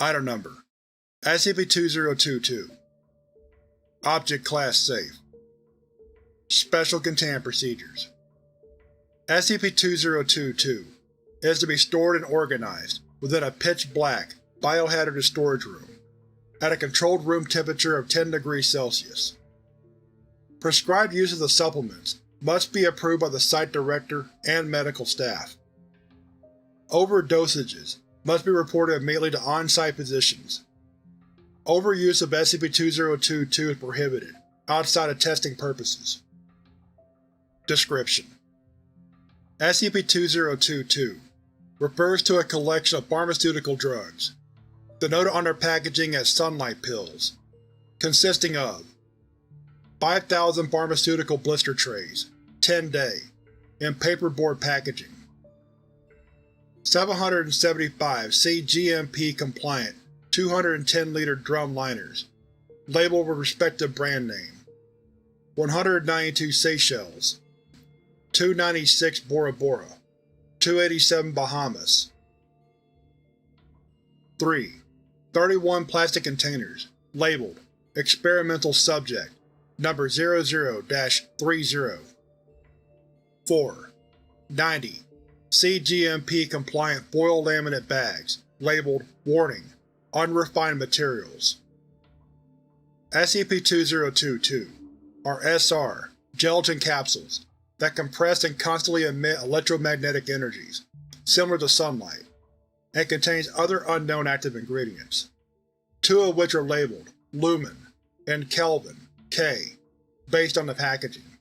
Item Number: SCP-2022. Object Class Safe. Special Containment Procedures. SCP-2022 is to be stored and organized within a pitch-black, biohazardous storage room, at a controlled room temperature of 10 degrees Celsius. Prescribed use of the supplements must be approved by the site director and medical staff. Overdosages must be reported immediately to on-site physicians. Overuse of SCP-2022 is prohibited, outside of testing purposes. Description: SCP-2022 refers to a collection of pharmaceutical drugs, denoted on their packaging as sunlight pills, consisting of 5,000 pharmaceutical blister trays, 10-day, in paperboard packaging, 775 CGMP-compliant 210-liter drum liners, labeled with respective brand name, 192 Seychelles, 296 Bora Bora, 287 Bahamas. 3. 31 plastic containers, labeled Experimental Subject Number 00-30. 4. 90 CGMP-compliant foil laminate bags, labeled Warning, Unrefined Materials. SCP-2022 are SR gelatin capsules that compress and constantly emit electromagnetic energies, similar to sunlight, and contains other unknown active ingredients, 2 of which are labeled Lumen and Kelvin K, based on the packaging.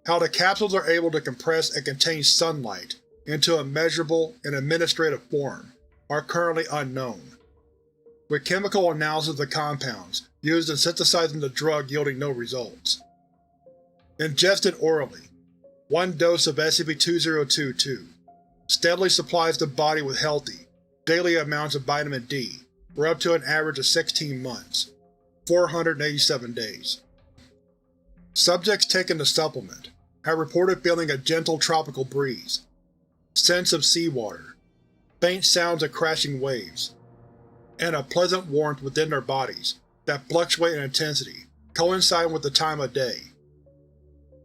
How the capsules are able to compress and contain sunlight into a measurable and administrative form are currently unknown, with chemical analysis of the compounds used in synthesizing the drug yielding no results. Ingested orally, 1 dose of SCP-2022 steadily supplies the body with healthy, daily amounts of vitamin D for up to an average of 16 months, 487 days. Subjects taking the supplement have reported feeling a gentle tropical breeze, scents of seawater, faint sounds of crashing waves, and a pleasant warmth within their bodies that fluctuate in intensity, coinciding with the time of day.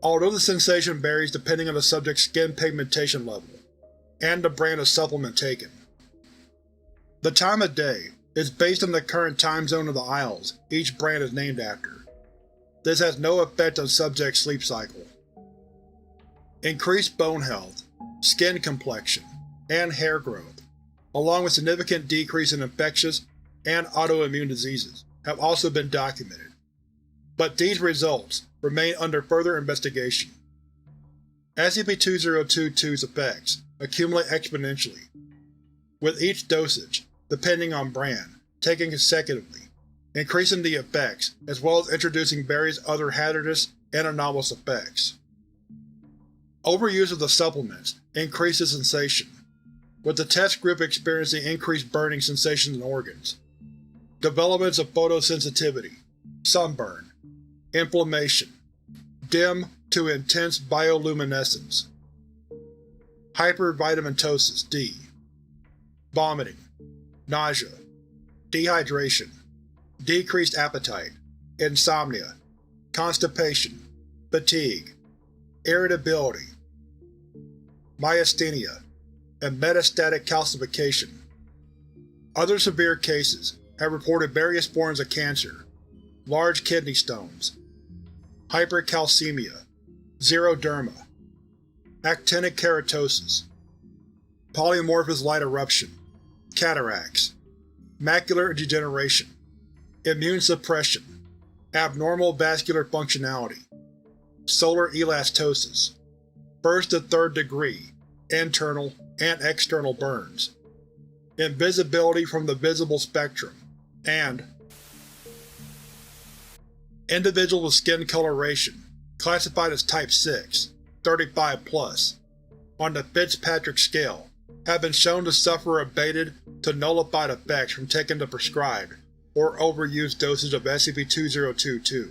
Although the sensation varies depending on the subject's skin pigmentation level and the brand of supplement taken. The time of day is based on the current time zone of the isles each brand is named after. This has no effect on subject's sleep cycle. Increased bone health, skin complexion, and hair growth, along with significant decrease in infectious and autoimmune diseases, have also been documented, but these results remain under further investigation. SCP-2022's effects accumulate exponentially, with each dosage, depending on brand, taken consecutively, increasing the effects as well as introducing various other hazardous and anomalous effects. Overuse of the supplements increases sensation, with the test group experiencing increased burning sensations in organs, developments of photosensitivity, sunburn, inflammation, dim to intense bioluminescence, hypervitaminosis D, vomiting, nausea, dehydration, decreased appetite, insomnia, constipation, fatigue, irritability, myasthenia, and metastatic calcification. Other severe cases have reported various forms of cancer, large kidney stones, hypercalcemia, xeroderma, actinic keratosis, polymorphous light eruption, cataracts, macular degeneration, immune suppression, abnormal vascular functionality, solar elastosis, first to third degree, internal and external burns, invisibility from the visible spectrum, and individuals with skin coloration classified as Type 6, 35+, on the Fitzpatrick scale have been shown to suffer abated to nullified effects from taking the prescribed or overused dosage of SCP-2022,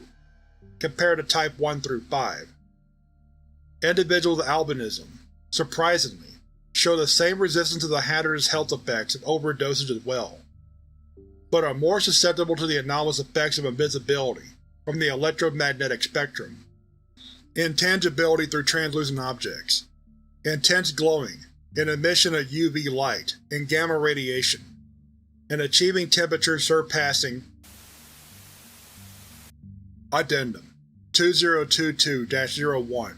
compared to Type 1 through 5. Individuals with albinism, surprisingly, show the same resistance to the hazardous health effects of overdosage as well. but are more susceptible to the anomalous effects of invisibility from the electromagnetic spectrum, intangibility through translucent objects, intense glowing, and emission of UV light and gamma radiation, and achieving temperatures surpassing Addendum 2022-01.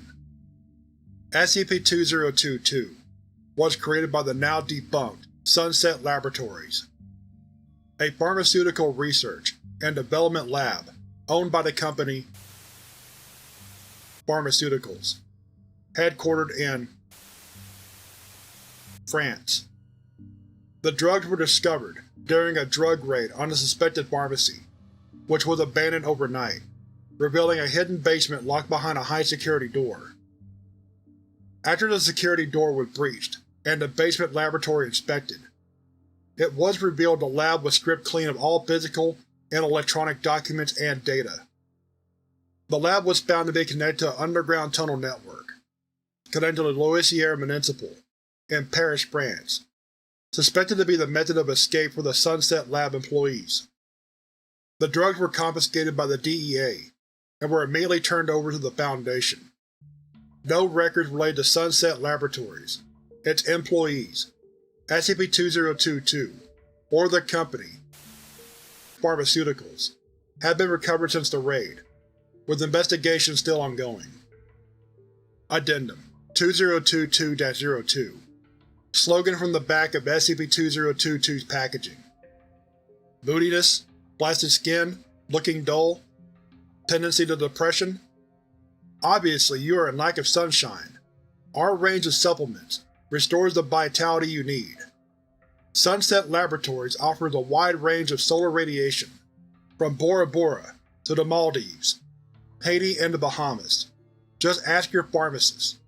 SCP-2022 was created by the now defunct Sunset Laboratories, a pharmaceutical research and development lab owned by the company Pharmaceuticals, headquartered in France. The drugs were discovered during a drug raid on a suspected pharmacy, which was abandoned overnight, revealing a hidden basement locked behind a high-security door. After the security door was breached and the basement laboratory inspected, it was revealed the lab was stripped clean of all physical and electronic documents and data. The lab was found to be connected to an underground tunnel network, connected to the Loisier Municipal in Paris, France, suspected to be the method of escape for the Sunset Lab employees. The drugs were confiscated by the DEA and were immediately turned over to the Foundation. No records related to Sunset Laboratories, its employees, SCP-2022, or the company, Pharmaceuticals, have been recovered since the raid, with investigations still ongoing. Addendum 2022-02. Slogan from the back of SCP-2022's packaging: moodiness, blasted skin, looking dull, tendency to depression? Obviously you are in lack of sunshine. Our range of supplements restores the vitality you need. Sunset Laboratories offers a wide range of solar radiation, from Bora Bora to the Maldives, Haiti, and the Bahamas. Just ask your pharmacist.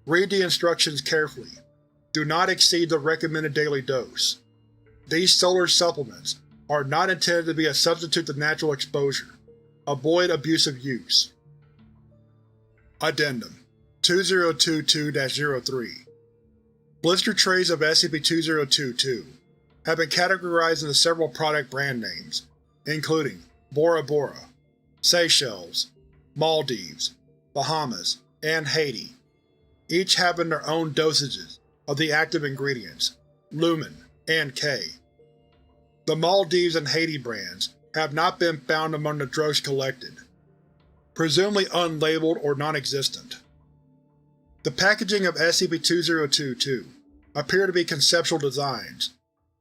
Read the instructions carefully. Do not exceed the recommended daily dose. These solar supplements are not intended to be a substitute to natural exposure. Avoid abusive use. Addendum 2022-03. Blister trays of SCP-2022 have been categorized into several product brand names, including Bora Bora, Seychelles, Maldives, Bahamas, and Haiti, each having their own dosages of the active ingredients, lumen and K. The Maldives and Haiti brands have not been found among the drugs collected, presumably unlabeled or non-existent. The packaging of SCP-2022 appear to be conceptual designs,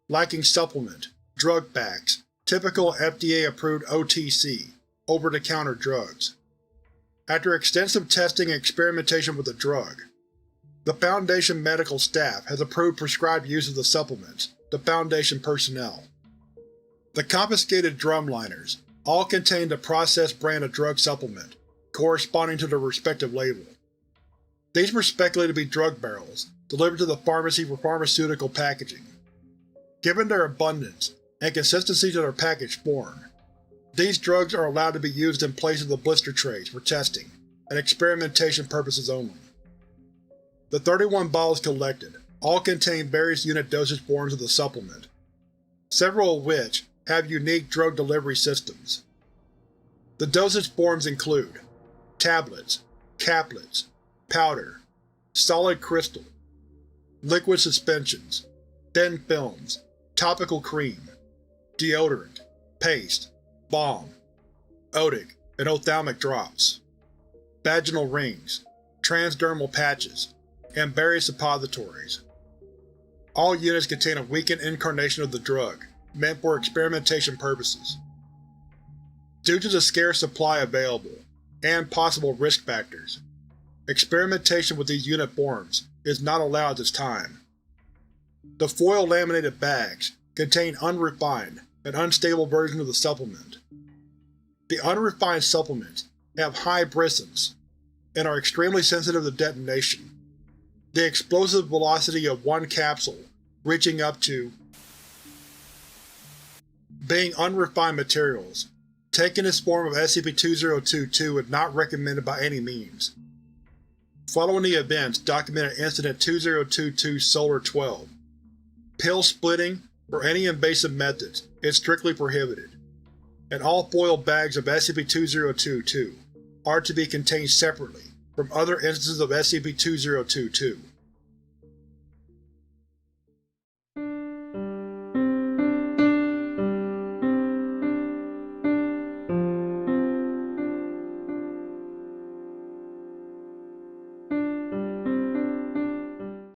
lacking supplement, drug packs, typical FDA-approved OTC, over-the-counter drugs. After extensive testing and experimentation with the drug, the Foundation medical staff has approved prescribed use of the supplements to Foundation personnel. The confiscated drumliners all contain the processed brand of drug supplement corresponding to their respective label. These were speculated to be drug barrels delivered to the pharmacy for pharmaceutical packaging. Given their abundance and consistency to their packaged form, these drugs are allowed to be used in place of the blister trays for testing and experimentation purposes only. The 31 bottles collected all contain various unit dosage forms of the supplement, several of which have unique drug delivery systems. The dosage forms include tablets, caplets, powder, solid crystal, liquid suspensions, thin films, topical cream, deodorant, paste, balm, otic and ophthalmic drops, vaginal rings, transdermal patches, and various suppositories. All units contain a weakened incarnation of the drug, meant for experimentation purposes. Due to the scarce supply available, and possible risk factors, experimentation with these unit forms is not allowed at this time. The foil-laminated bags contain unrefined and unstable versions of the supplement. The unrefined supplements have high brisance and are extremely sensitive to detonation, the explosive velocity of one capsule reaching up to. Being unrefined materials, taking this form of SCP-2022 is not recommended by any means. Following the events documented in Incident 2022 Solar 12, pill splitting For any invasive methods, it is strictly prohibited, and all foil bags of SCP-2022 are to be contained separately from other instances of SCP-2022.